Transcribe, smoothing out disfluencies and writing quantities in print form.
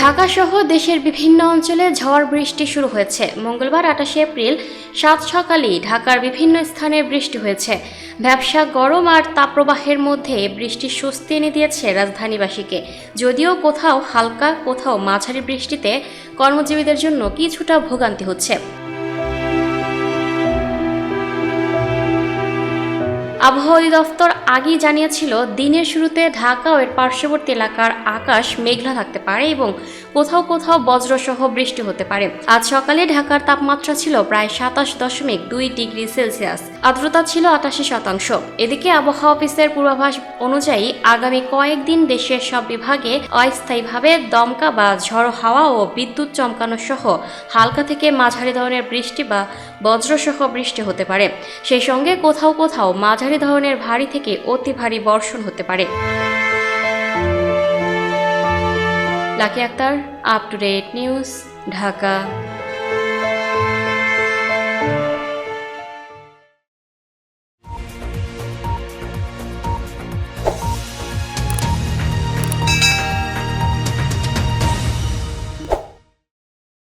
ঢাকা সহ দেশের বিভিন্ন অঞ্চলে ঝড় বৃষ্টি শুরু হয়েছে। মঙ্গলবার 28 এপ্রিল সাত সকালেই ঢাকার বিভিন্ন স্থানে বৃষ্টি হয়েছে। ভ্যাপসা গরম আর তাপপ্রবাহের মধ্যে বৃষ্টি স্বস্তি এনে দিয়েছে রাজধানীবাসীকে। যদিও কোথাও হালকা কোথাও মাঝারি বৃষ্টিতে কর্মজীবীদের জন্য কিছুটা ভোগান্তি হচ্ছে। আবহাওয়া অধিদপ্তর আগেই জানিয়েছিল দিনের শুরুতে ঢাকা ও এর পার্শ্ববর্তী এলাকার আকাশ মেঘলা থাকতে পারে এবং কোথাও কোথাও বজ্রসহ বৃষ্টি হতে পারে। আজ সকালে ঢাকার তাপমাত্রা ছিল প্রায় 27.2 ডিগ্রি সেলসিয়াস, আর্দ্রতা ছিল 88%। এদিকে আবহাওয়া অফিসের পূর্বাভাস অনুযায়ী আগামী কয়েকদিন দেশের সব বিভাগে অস্থায়ীভাবে দমকা বা ঝড়ো হাওয়া ও বিদ্যুৎ চমকানো সহ হালকা থেকে মাঝারি ধরনের বৃষ্টি বা বজ্রসহ বৃষ্টি হতে পারে। সেই সঙ্গে কোথাও কোথাও মাঝারি ধরনের ভারী থেকে অতি ভারী বর্ষণ হতে পারে। Lucky Akter, up to date news, Dhaka.